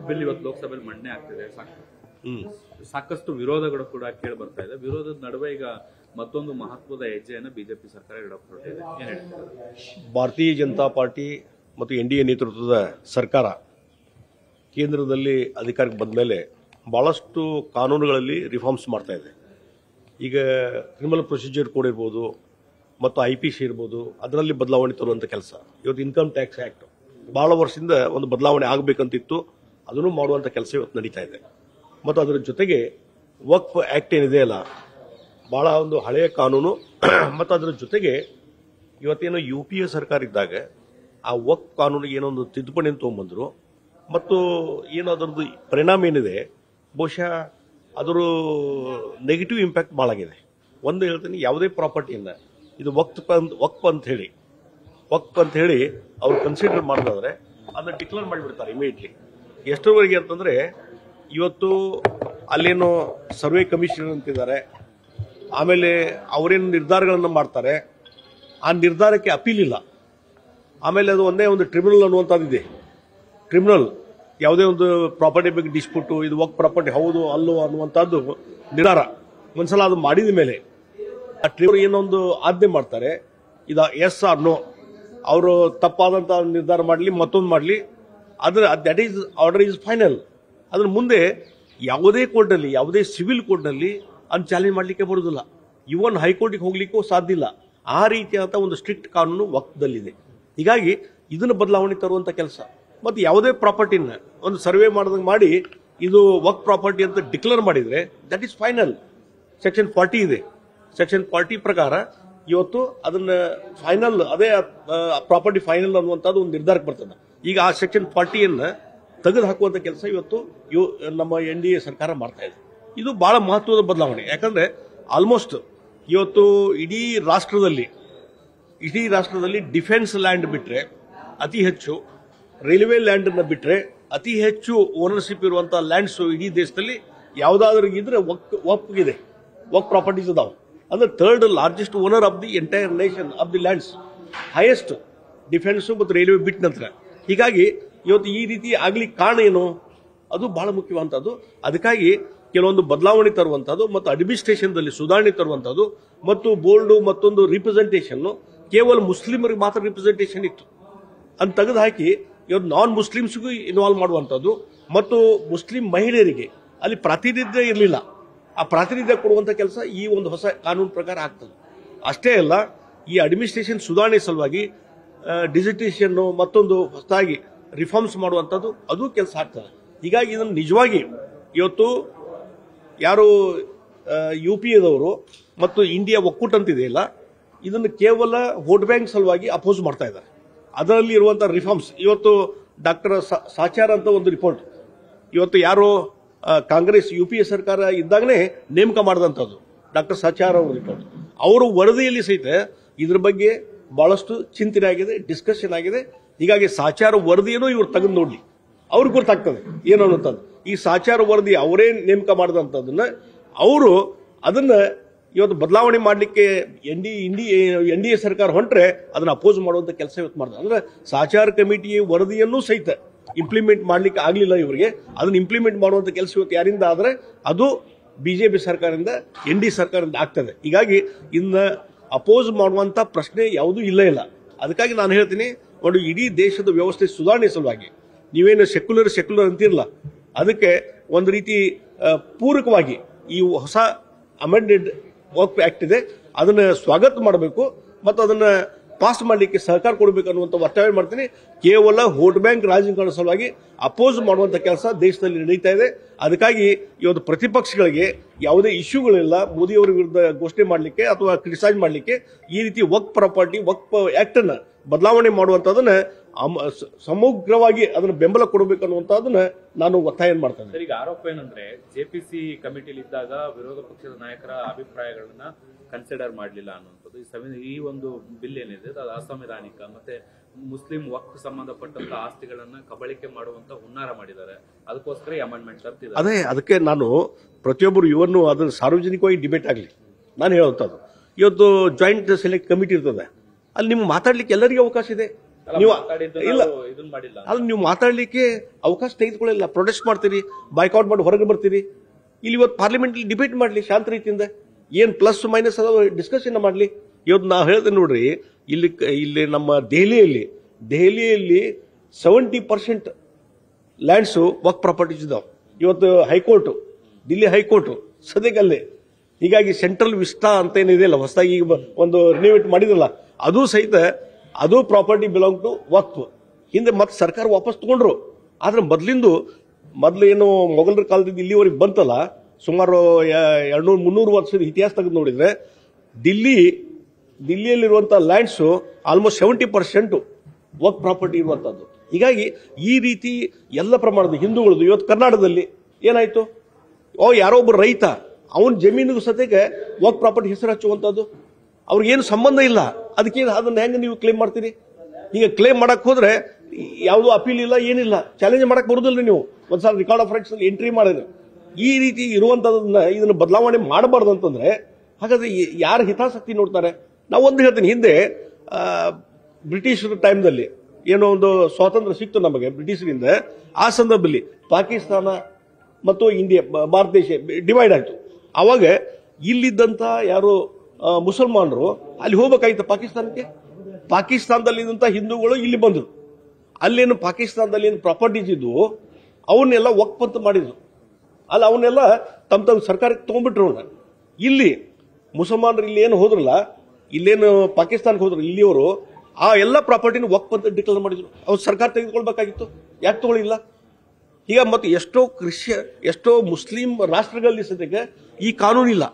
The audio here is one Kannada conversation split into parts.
ಬಿಲ್ ಇವತ್ತು ಲೋಕಸಭೆಯಲ್ಲಿ ಮಂಡನೆ ಆಗ್ತಿದೆ. ಸಾಕಷ್ಟು ವಿರೋಧಗಳು ಕೂಡ ಕೇಳಿ ಬರ್ತಾ ಇದೆ. ವಿರೋಧದ ನಡುವೆ ಈಗ ಮತ್ತೊಂದು ಮಹತ್ವದ ಹೆಜ್ಜೆಯನ್ನು ಬಿಜೆಪಿ ಸರ್ಕಾರ ಇಡಕ್ಕೆ ಹೊರಟಿದೆ. ಏನ್ ಹೇಳ್ತಾರೆ? ಭಾರತೀಯ ಜನತಾ ಪಾರ್ಟಿ ಮತ್ತು NDA ನೇತೃತ್ವದ ಸರ್ಕಾರ ಕೇಂದ್ರದಲ್ಲಿ ಅಧಿಕಾರಕ್ಕೆ ಬಂದ ಮೇಲೆ ಬಹಳಷ್ಟು ಕಾನೂನುಗಳಲ್ಲಿ ರಿಫಾರ್ಮ್ಸ್ ಮಾಡ್ತಾ ಇದೆ. ಈಗ ಕ್ರಿಮಿನಲ್ ಪ್ರೊಸೀಜರ್ ಕೋಡ್ ಇರ್ಬೋದು ಮತ್ತು IPC ಇರ್ಬೋದು, ಅದರಲ್ಲಿ ಬದಲಾವಣೆ ತರುವಂಥ ಕೆಲಸ. ಇವತ್ತು ಇನ್ಕಮ್ ಟ್ಯಾಕ್ಸ್ ಆ್ಯಕ್ಟ್ ಭಾಳ ವರ್ಷದಿಂದ ಒಂದು ಬದಲಾವಣೆ ಆಗಬೇಕಂತಿತ್ತು, ಅದನ್ನು ಮಾಡುವಂಥ ಕೆಲಸ ಇವತ್ತು ನಡೀತಾ ಇದೆ. ಮತ್ತು ಅದರ ಜೊತೆಗೆ ವಕ್ಫ್ ಆ್ಯಕ್ಟ್ ಏನಿದೆ ಅಲ್ಲ, ಭಾಳ ಒಂದು ಹಳೆಯ ಕಾನೂನು. ಮತ್ತು ಅದರ ಜೊತೆಗೆ ಇವತ್ತೇನೋ UPA ಸರ್ಕಾರ ಇದ್ದಾಗ ಆ ವಕ್ಫ್ ಕಾನೂನಿಗೆ ಏನೊಂದು ತಿದ್ದುಪಡಿಯನ್ನು ತೊಗೊಂಬಂದರು. ಮತ್ತು ಏನು ಅದರದ್ದು ಪರಿಣಾಮ ಏನಿದೆ, ಬಹುಶಃ ಅದರ ನೆಗೆಟಿವ್ ಇಂಪ್ಯಾಕ್ಟ್ ಭಾಳ ಆಗಿದೆ. ಒಂದು ಹೇಳ್ತೀನಿ, ಯಾವುದೇ ಪ್ರಾಪರ್ಟಿಯಿಂದ ಇದು ವಕ್ಫ್ ಅಂತ ಹೇಳಿ ಅವ್ರು ಕನ್ಸಿಡರ್ ಮಾಡಿದ್ರೆ ಅದನ್ನ ಡಿಕ್ಲೇರ್ ಮಾಡಿಬಿಡ್ತಾರೆ ಇಮಿಡಿಯೇಟ್ಲಿ. ಎಷ್ಟರವರೆಗೆ ಅಂತಂದರೆ, ಇವತ್ತು ಅಲ್ಲೇನೋ ಸರ್ವೆ ಕಮಿಷನರ್ ಅಂತಿದ್ದಾರೆ, ಆಮೇಲೆ ಅವರೇನು ನಿರ್ಧಾರಗಳನ್ನು ಮಾಡ್ತಾರೆ, ಆ ನಿರ್ಧಾರಕ್ಕೆ ಅಪೀಲ್ ಇಲ್ಲ. ಆಮೇಲೆ ಅದು ಒಂದೇ ಒಂದು ಟ್ರಿಬ್ಯುನಲ್ ಅನ್ನುವಂಥದ್ದಿದೆ. ಟ್ರಿಬ್ಯುನಲ್ ಯಾವುದೇ ಒಂದು ಪ್ರಾಪರ್ಟಿ ಬಗ್ಗೆ ಡಿಸ್ಪ್ಯೂಟು, ಇದು ವಕ್ಫ್ ಪ್ರಾಪರ್ಟಿ ಹೌದು ಅಲ್ಲೋ ಅನ್ನುವಂಥದ್ದು ನಿರ್ಧಾರ ಒಂದ್ಸಲ ಅದು ಮಾಡಿದ ಮೇಲೆ ಆ ಟ್ರಿಬ್ಯುನಲ್ ಏನೊಂದು ಆಜ್ಞೆ ಮಾಡ್ತಾರೆ, ಇದು ಎಸ್ ಆರ್ ನೋ, ಅವರು ತಪ್ಪಾದಂಥ ನಿರ್ಧಾರ ಮಾಡಲಿ ಮತ್ತೊಂದು ಮಾಡಲಿ, that is order is final. ಅದ್ರ ಮುಂದೆ ಯಾವುದೇ ಕೋರ್ಟ್ನಲ್ಲಿ, ಯಾವುದೇ ಸಿವಿಲ್ ಕೋರ್ಟ್ನಲ್ಲಿ ಅದನ್ನು ಚಾಲೆಂಜ್ ಮಾಡಲಿಕ್ಕೆ ಬರೋದಿಲ್ಲ. ಇವನ್ ಹೈಕೋರ್ಟಿಗೆ ಹೋಗ್ಲಿಕ್ಕೂ ಸಾಧ್ಯ ಇಲ್ಲ. ಆ ರೀತಿಯಾದಂಥ ಒಂದು ಸ್ಟ್ರಿಕ್ಟ್ ಕಾನೂನು ವಕ್ಫ್ದಲ್ಲಿದೆ. ಹೀಗಾಗಿ ಇದನ್ನು ಬದಲಾವಣೆ ತರುವಂಥ ಕೆಲಸ. ಮತ್ತು ಯಾವುದೇ ಪ್ರಾಪರ್ಟಿನ ಒಂದು ಸರ್ವೆ ಮಾಡಿದಂಗೆ ಮಾಡಿ ಇದು ವಕ್ಫ್ ಪ್ರಾಪರ್ಟಿ ಅಂತ ಡಿಕ್ಲೇರ್ ಮಾಡಿದರೆ ದಟ್ ಈಸ್ ಫೈನಲ್. ಸೆಕ್ಷನ್ 40 ಇದೆ. ಸೆಕ್ಷನ್ 40 ಪ್ರಕಾರ ಇವತ್ತು ಅದನ್ನ ಫೈನಲ್, ಅದೇ ಪ್ರಾಪರ್ಟಿ ಫೈನಲ್ ಅನ್ನುವಂಥದ್ದು ಒಂದು ನಿರ್ಧಾರಕ್ಕೆ ಬರ್ತದೆ. ಈಗ ಆ ಸೆಕ್ಷನ್ 40 ತೆಗೆದು ಹಾಕುವಂಥ ಕೆಲಸ ಇವತ್ತು ನಮ್ಮ NDA ಸರ್ಕಾರ ಮಾಡ್ತಾ ಇದೆ. ಇದು ಬಹಳ ಮಹತ್ವದ ಬದಲಾವಣೆ. ಯಾಕಂದ್ರೆ ಆಲ್ಮೋಸ್ಟ್ ಇವತ್ತು ಇಡೀ ರಾಷ್ಟ್ರದಲ್ಲಿ ಡಿಫೆನ್ಸ್ ಲ್ಯಾಂಡ್ ಬಿಟ್ರೆ ಅತಿ ಹೆಚ್ಚು, ರೈಲ್ವೆ ಲ್ಯಾಂಡ್ ಅನ್ನ ಬಿಟ್ರೆ ಅತಿ ಹೆಚ್ಚು ಓನರ್ಶಿಪ್ ಇರುವಂತ ಲ್ಯಾಂಡ್ಸ್ ಇಡೀ ದೇಶದಲ್ಲಿ ಯಾವುದಾದ್ರೂ ಇದ್ರೆ ವಕ್ಫ್ ಇದೆ, ವಕ್ಫ್ ಪ್ರಾಪರ್ಟೀಸ್ ಅದಾವೆ. ಅಂದ್ರೆ third largest owner of the entire nation of the lands, highest defence ಮತ್ತು ರೈಲ್ವೆ ಬಿಟ್ಟ ನಂತರ. ಹೀಗಾಗಿ ಇವತ್ತು ಈ ರೀತಿ ಆಗ್ಲಿಕ್ಕೆ ಕಾರಣ ಏನು, ಅದು ಬಹಳ ಮುಖ್ಯವಾದಂಥದ್ದು. ಅದಕ್ಕಾಗಿ ಕೆಲವೊಂದು ಬದಲಾವಣೆ ತರುವಂಥದ್ದು ಮತ್ತು ಅಡ್ಮಿನಿಸ್ಟ್ರೇಷನ್ದಲ್ಲಿ ಸುಧಾರಣೆ ತರುವಂಥದ್ದು ಮತ್ತು ಬೋರ್ಡು ಮತ್ತೊಂದು ರಿಪ್ರೆಸೆಂಟೇಷನ್ ಕೇವಲ ಮುಸ್ಲಿಮರಿಗೆ ಮಾತ್ರ ರಿಪ್ರೆಸೆಂಟೇಷನ್ ಇತ್ತು, ಅಂತ ತೆಗೆದು ಹಾಕಿ ಇವತ್ತು ನಾನ್ ಮುಸ್ಲಿಮ್ಸ್ಗೂ ಇನ್ವಾಲ್ವ್ ಮಾಡುವಂಥದ್ದು ಮತ್ತು ಮುಸ್ಲಿಂ ಮಹಿಳೆಯರಿಗೆ ಅಲ್ಲಿ ಪ್ರಾತಿನಿಧ್ಯ ಇರಲಿಲ್ಲ, ಆ ಪ್ರಾತಿನಿಧ್ಯ ಕೊಡುವಂಥ ಕೆಲಸ ಈ ಒಂದು ಹೊಸ ಕಾನೂನು ಪ್ರಕಾರ ಆಗ್ತದೆ. ಅಷ್ಟೇ ಅಲ್ಲ, ಈ ಅಡ್ಮಿನಿಸ್ಟ್ರೇಷನ್ ಸುಧಾರಣೆ ಸಲುವಾಗಿ ಡಿಜಿಟೇಷನ್ ಮತ್ತೊಂದು ಹೊಸದಾಗಿ ರಿಫಾರ್ಮ್ಸ್ ಮಾಡುವಂಥದ್ದು ಅದು ಕೆಲಸ ಆಗ್ತದೆ. ಹೀಗಾಗಿ ಇದನ್ನು ನಿಜವಾಗಿ ಇವತ್ತು ಯಾರು UPAದವರು ಮತ್ತು ಇಂಡಿಯಾ ಒಕ್ಕೂಟ ಅಂತಿದೆಯಲ್ಲ, ಇದನ್ನು ಕೇವಲ ವೋಟ್ ಬ್ಯಾಂಕ್ ಸಲುವಾಗಿ ಅಪೋಸ್ ಮಾಡ್ತಾ ಇದ್ದಾರೆ. ಅದರಲ್ಲಿ ಇರುವಂಥ ರಿಫಾರ್ಮ್ಸ್ ಇವತ್ತು ಡಾಕ್ಟರ್ ಸಾಚಾರ್ ಅಂತ ಒಂದು ರಿಪೋರ್ಟ್ ಇವತ್ತು ಯಾರು ಕಾಂಗ್ರೆಸ್ UPA ಸರ್ಕಾರ ಇದ್ದಾಗಲೇ ನೇಮಕ ಮಾಡಿದಂಥದ್ದು ಡಾಕ್ಟರ್ ಸಾಚಾರ್ ಅವರ ರಿಪೋರ್ಟ್. ಅವರು ವರದಿಯಲ್ಲಿ ಸಹಿತ ಇದ್ರ ಬಗ್ಗೆ ಬಹಳಷ್ಟು ಚಿಂತನೆ ಆಗಿದೆ, ಡಿಸ್ಕಷನ್ ಆಗಿದೆ. ಹೀಗಾಗಿ ಸಾಚಾರ ವರದಿಯನ್ನು ಇವರು ತೆಗೆದು ನೋಡ್ಲಿ, ಅವ್ರಿಗೆ ಗೊತ್ತಾಗ್ತದೆ ಏನು ಅನ್ನುವಂಥದ್ದು. ಈ ಸಾಚಾರ ವರದಿ ಅವರೇ ನೇಮಕ ಮಾಡಿದಂಥದ್ದನ್ನ ಅವರು ಅದನ್ನ ಇವತ್ತು ಬದಲಾವಣೆ ಮಾಡಲಿಕ್ಕೆ NDA ಸರ್ಕಾರ ಹೊಂಟ್ರೆ ಅದನ್ನ ಅಪೋಸ್ ಮಾಡುವಂತ ಕೆಲಸ ಇವತ್ತು ಮಾಡಿದ್ರು. ಅಂದ್ರೆ ಸಾಚಾರ ಕಮಿಟಿ ವರದಿಯನ್ನು ಸಹಿತ ಇಂಪ್ಲಿಮೆಂಟ್ ಮಾಡ್ಲಿಕ್ಕೆ ಆಗ್ಲಿಲ್ಲ ಇವರಿಗೆ. ಅದನ್ನ ಇಂಪ್ಲಿಮೆಂಟ್ ಮಾಡುವಂತ ಕೆಲಸ ಇವತ್ತು ಯಾರಿಂದ ಆದ್ರೆ ಅದು ಬಿಜೆಪಿ ಸರ್ಕಾರದಿಂದ NDA ಸರ್ಕಾರದಿಂದ ಆಗ್ತದೆ. ಹೀಗಾಗಿ ಇನ್ನ ಅಪೋಸ್ ಮಾಡುವಂತ ಪ್ರಶ್ನೆ ಯಾವುದೂ ಇಲ್ಲ. ಅದಕ್ಕಾಗಿ ನಾನು ಹೇಳ್ತೀನಿ, ಒಂದು ಇಡೀ ದೇಶದ ವ್ಯವಸ್ಥೆ ಸುಧಾರಣೆ ಸಲುವಾಗಿ ನೀವೇನು ಸೆಕ್ಯುಲರ್ ಅಂತಿರಲ್ಲ, ಅದಕ್ಕೆ ಒಂದು ರೀತಿ ಪೂರಕವಾಗಿ ಈ ಹೊಸ ಅಮೆಂಡೆಡ್ ವಕ್ಫ್ ಆಕ್ಟ್ ಇದೆ, ಅದನ್ನ ಸ್ವಾಗತ ಮಾಡಬೇಕು ಮತ್ತು ಅದನ್ನ ಪಾಸ್ ಮಾಡಲಿಕ್ಕೆ ಸಹಕಾರ ಕೊಡಬೇಕು ಅನ್ನುವಂಥ ಒತ್ತಾಯ ಮಾಡ್ತೀನಿ. ಕೇವಲ ವೋಟ್ ಬ್ಯಾಂಕ್ ರಾಜಕಾರಣ ಸಲುವಾಗಿ ಅಪೋಸ್ ಮಾಡುವಂತ ಕೆಲಸ ದೇಶದಲ್ಲಿ ನಡೀತಾ ಇದೆ. ಅದಕ್ಕಾಗಿ ಇವತ್ತು ಪ್ರತಿಪಕ್ಷಗಳಿಗೆ ಯಾವುದೇ ಇಶ್ಯೂಗಳಿಲ್ಲ ಮೋದಿಯವರ ವಿರುದ್ಧ ಘೋಷಣೆ ಮಾಡಲಿಕ್ಕೆ ಅಥವಾ ಕ್ರಿಟಿಸೈಸ್ ಮಾಡಲಿಕ್ಕೆ. ಈ ರೀತಿ ವಕ್ಫ್ ಪ್ರಾಪರ್ಟಿ ವಕ್ಫ್ ಆಕ್ಟ್ ಅನ್ನ ಬದಲಾವಣೆ ಮಾಡುವಂತದನ್ನ ಸಮಗ್ರವಾಗಿ ಅದನ್ನ ಬೆಂಬಲ ಕೊಡಬೇಕು ಅನ್ನುವಂಥದ್ದನ್ನ ನಾನು ಒತ್ತಾಯ ಮಾಡ್ತೇನೆ. ಈಗ ಆರೋಪ ಏನಂದ್ರೆ JPC ಕಮಿಟಿಲಿ ಇದ್ದಾಗ ವಿರೋಧ ಪಕ್ಷದ ನಾಯಕರ ಅಭಿಪ್ರಾಯಗಳನ್ನ ಕನ್ಸಿಡರ್ ಮಾಡಲಿಲ್ಲ ಅನ್ನುವಂಥದ್ದು. ಈ ಒಂದು ಬಿಲ್ ಏನಿದೆ ಅದು ಅಸಂವಿಧಾನಿಕ ಮತ್ತೆ ಮುಸ್ಲಿಂ ವಕ್ಫ್ ಸಂಬಂಧಪಟ್ಟಂತ ಆಸ್ತಿಗಳನ್ನ ಕಬಳಿಕೆ ಮಾಡುವಂತ ಹುನ್ನಾರ ಮಾಡಿದ್ದಾರೆ. ಅದಕ್ಕೋಸ್ಕರ ಅಮೆಂಡ್ಮೆಂಟ್ ತರ್ತಿದ್ದಾರೆ. ಅದೇ ಅದಕ್ಕೆ ನಾನು ಪ್ರತಿಯೊಬ್ಬರು ಇವನ್ನು ಅದನ್ನು ಸಾರ್ವಜನಿಕವಾಗಿ ಡಿಬೇಟ್ ಆಗಲಿ ನಾನು ಹೇಳುವಂಥದ್ದು. ಇವತ್ತು ಜಾಯಿಂಟ್ ಸೆಲೆಕ್ಟ್ ಕಮಿಟಿ ಇರ್ತದೆ, ಅಲ್ಲಿ ನಿಮ್ಗೆ ಮಾತಾಡ್ಲಿಕ್ಕೆ ಎಲ್ಲರಿಗೂ ಅವಕಾಶ ಇದೆ. ನೀವು ಇಲ್ಲ ಇದನ್ನ ಮಾಡಿಲ್ಲ. ಅಲ್ಲಿ ನೀವು ಮಾತಾಡ್ಲಿಕ್ಕೆ ಅವಕಾಶ ತೆಗೆದುಕೊಳ್ಳಿಲ್ಲ, ಪ್ರೊಟೆಸ್ಟ್ ಮಾಡ್ತೀರಿ, ಬಾಯ್ಕಾಟ್ ಮಾಡಿ ಹೊರಗೆ ಬರ್ತೀರಿ. ಇಲ್ಲಿ ಇವತ್ತು ಪಾರ್ಲಿಮೆಂಟ್ ಡಿಬೇಟ್ ಮಾಡಲಿ ಶಾಂತ ರೀತಿಯಿಂದ, ಏನ್ ಪ್ಲಸ್ ಮೈನಸ್ ಅದ ಡಿಸ್ಕಷನ್ ಮಾಡಲಿ. ಇವತ್ತು ನಾ ಹೇಳ್ದೆ ನೋಡ್ರಿ, ಇಲ್ಲಿ ನಮ್ಮ ದೆಹಲಿಯಲ್ಲಿ 70% ಲ್ಯಾಂಡ್ಸು ವರ್ಕ್ ಪ್ರಾಪರ್ಟೀಸ್ ಇದಾವೆ. ಇವತ್ತು ಹೈಕೋರ್ಟ್, ದಿಲ್ಲಿ ಹೈಕೋರ್ಟ್ ಸದ್ಯಕ್ಕಲ್ಲೇ. ಹೀಗಾಗಿ ಸೆಂಟ್ರಲ್ ವಿಸ್ಟಾ ಅಂತ ಏನಿದೆಯಲ್ಲ ಹೊಸದಾಗಿ ಈಗ ಒಂದು ರಿನೋವೇಟ್ ಮಾಡಿದ್ರಲ್ಲ, ಅದು ಸಹಿತ ಅದು ಪ್ರಾಪರ್ಟಿ ಬಿಲಾಂಗ್ ಟು ವಕ್ಫ್. ಹಿಂದೆ ಮತ್ತೆ ಸರ್ಕಾರ ವಾಪಸ್ ತಗೊಂಡ್ರು. ಆದ್ರೆ ಮೊದಲು ಏನು ಮೊಘಲರ ಕಾಲದಿಂದ ಇಲ್ಲಿವರೆಗೆ ಬಂತಲ್ಲ, ಸುಮಾರು 200-300 ವರ್ಷದ ಇತಿಹಾಸ ತೆಗೆದು ನೋಡಿದ್ರೆ ದಿಲ್ಲಿಯಲ್ಲಿರುವಂತಹ ಲ್ಯಾಂಡ್ಸ್ ಆಲ್ಮೋಸ್ಟ್ 70% ವರ್ಕ್ ಪ್ರಾಪರ್ಟಿ ಇರುವಂತದ್ದು. ಹೀಗಾಗಿ ಈ ರೀತಿ ಎಲ್ಲ ಪ್ರಮಾಣದ ಹಿಂದೂಗಳದ್ದು ಇವತ್ತು ಕರ್ನಾಟಕದಲ್ಲಿ ಏನಾಯ್ತು, ಯಾರೋ ಒಬ್ಬ ರೈತ ಅವನ ಜಮೀನಿಗೂ ಸದ್ಯಕ್ಕೆ ವರ್ಕ್ ಪ್ರಾಪರ್ಟಿ ಹೆಸರು ಹಚ್ಚುವಂತದ್ದು, ಅವ್ರಿಗೇನು ಸಂಬಂಧ ಇಲ್ಲ. ಅದನ್ನ ಹೆಂಗೆ ನೀವು ಕ್ಲೇಮ್ ಮಾಡ್ತೀರಿ? ಈಗ ಕ್ಲೇಮ್ ಮಾಡಕ್ ಹೋದ್ರೆ ಯಾವುದೋ ಅಪೀಲ್ ಇಲ್ಲ, ಏನಿಲ್ಲ, ಚಾಲೆಂಜ್ ಮಾಡಕ್ ಬರುದಿಲ್ಲ. ನೀವು ಒಂದ್ಸಲ ರೆಕಾರ್ಡ್ ಆಫ್ ರೈಟ್ಸ್ ಎಂಟ್ರಿ ಮಾಡಿದ್ರೆ ಈ ರೀತಿ ಇರುವಂತದನ್ನ ಇದನ್ನ ಬದಲಾವಣೆ ಮಾಡಬಾರ್ದು ಅಂತಂದ್ರೆ, ಹಾಗಾದ್ರೆ ಯಾರ ಹಿತಾಸಕ್ತಿ ನೋಡ್ತಾರೆ? ನಾವು ಒಂದು ಹೇಳ್ತೀನಿ, ಹಿಂದೆ ಬ್ರಿಟಿಷರ ಟೈಮ್ದಲ್ಲಿ ಏನೋ ಒಂದು ಸ್ವಾತಂತ್ರ್ಯ ಸಿಕ್ತು ನಮಗೆ ಬ್ರಿಟಿಷರಿಂದ. ಆ ಸಂದರ್ಭದಲ್ಲಿ ಪಾಕಿಸ್ತಾನ ಮತ್ತು ಇಂಡಿಯಾ, ಭಾರತ ದೇಶ ಡಿವೈಡ್ ಆಯ್ತು. ಅವಾಗ ಇಲ್ಲಿದ್ದಂತ ಯಾರು ಮುಸಲ್ಮಾನರು ಅಲ್ಲಿ ಹೋಗ್ಬೇಕಾಯ್ತು ಪಾಕಿಸ್ತಾನಕ್ಕೆ. ಪಾಕಿಸ್ತಾನದಲ್ಲಿದ್ದಂತ ಹಿಂದೂಗಳು ಇಲ್ಲಿ ಬಂದ್ರು. ಅಲ್ಲೇನು ಪಾಕಿಸ್ತಾನದಲ್ಲಿ ಏನು ಪ್ರಾಪರ್ಟೀಸ್ ಇದ್ವು ಅವನ್ನೆಲ್ಲ ವಕ್ಫ್ ಅಂತ ಮಾಡಿದ್ರು. ಅಲ್ಲ ಅವನ್ನೆಲ್ಲ ತಮ್ಮ ಸರ್ಕಾರಕ್ಕೆ ತಗೊಂಡ್ಬಿಟ್ರು. ಇಲ್ಲಿ ಮುಸಲ್ಮಾನರು ಇಲ್ಲಿ ಏನು ಹೋದ್ರಲ್ಲ, ಇಲ್ಲೇನು ಪಾಕಿಸ್ತಾನಕ್ಕೆ ಹೋದ್ರು, ಇಲ್ಲಿಯವರು ಆ ಎಲ್ಲ ಪ್ರಾಪರ್ಟಿನ ವಕ್ಫ್ ಅಂತ ಡಿಕ್ಲೇರ್ ಮಾಡಿದ್ರು. ಅವ್ರು ಸರ್ಕಾರ ತೆಗೆದುಕೊಳ್ಬೇಕಾಗಿತ್ತು, ಯಾಕೆ ತಗೊಳ್ಳಿಲ್ಲ? ಈಗ ಮತ್ತೆ ಎಷ್ಟೋ ಮುಸ್ಲಿಂ ರಾಷ್ಟ್ರಗಳಲ್ಲಿ ಸದ್ಯಕ್ಕೆ ಈ ಕಾನೂನು ಇಲ್ಲ.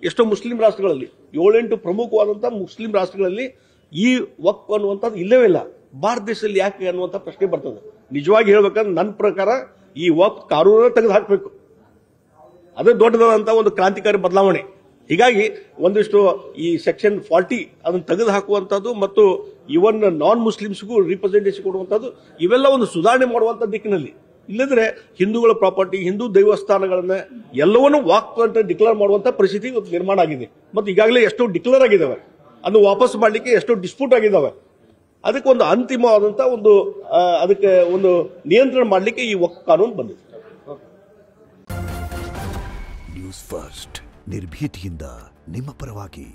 ಎಷ್ಟೋ ಮುಸ್ಲಿಂ ರಾಷ್ಟ್ರಗಳಲ್ಲಿ 7-8 ಪ್ರಮುಖವಾದಂತಹ ಮುಸ್ಲಿಂ ರಾಷ್ಟ್ರಗಳಲ್ಲಿ ಈ ವಕ್ಫ್ ಅನ್ನುವಂಥದ್ದು ಇಲ್ಲವೇ ಇಲ್ಲ. ಭಾರತ ದೇಶದಲ್ಲಿ ಯಾಕೆ ಅನ್ನುವಂಥ ಪ್ರಶ್ನೆ ಬರ್ತದೆ. ನಿಜವಾಗಿ ಹೇಳ್ಬೇಕಂದ್ರೆ ನನ್ನ ಪ್ರಕಾರ ಈ ವಕ್ಫ್ ಕಾನೂನ ತೆಗೆದು ಹಾಕಬೇಕು. ಅದೇ ದೊಡ್ಡದಾದಂತಹ ಒಂದು ಕ್ರಾಂತಿಕಾರಿ ಬದಲಾವಣೆ. ಹೀಗಾಗಿ ಒಂದಿಷ್ಟು ಈ ಸೆಕ್ಷನ್ 40 ಅದನ್ನು ತೆಗೆದು ಹಾಕುವಂಥದ್ದು ಮತ್ತು ಇವನ್ ನಾನ್ ಮುಸ್ಲಿಮ್ಸ್ಗೂ ರಿಪ್ರೆಸೆಂಟೇಷನ್ ಕೊಡುವಂಥದ್ದು, ಇವೆಲ್ಲ ಒಂದು ಸುಧಾರಣೆ ಮಾಡುವಂಥ ದಿಕ್ಕಿನಲ್ಲಿ. ಇಲ್ಲದ್ರೆ ಹಿಂದೂಗಳ ಪ್ರಾಪರ್ಟಿ, ಹಿಂದೂ ದೇವಸ್ಥಾನಗಳನ್ನ ಎಲ್ಲವನ್ನೂ ವಕ್ಫ್ ಅಂತ ಡಿಕ್ಲೇರ್ ಮಾಡುವಂತ ಪರಿಸ್ಥಿತಿ ನಿರ್ಮಾಣ ಆಗಿದೆ. ಮತ್ತು ಈಗಾಗಲೇ ಎಷ್ಟೋ ಡಿಕ್ಲೇರ್ ಆಗಿದ್ದಾವೆ, ಅದು ವಾಪಸ್ ಮಾಡಲಿಕ್ಕೆ ಎಷ್ಟೋ ಡಿಸ್ಪ್ಯೂಟ್ ಆಗಿದ್ದಾವೆ. ಅದಕ್ಕೆ ಒಂದು ಅಂತಿಮವಾದಂತ ಅದಕ್ಕೆ ಒಂದು ನಿಯಂತ್ರಣ ಮಾಡಲಿಕ್ಕೆ ಈ ವಕ್ಫ್ ಕಾನೂನು ಬಂದಿದೆ. ನ್ಯೂಸ್ ಫಸ್ಟ್ ನಿರ್ಭೀತಿಯಿಂದ ನಿಮ್ಮ ಪರವಾಗಿ.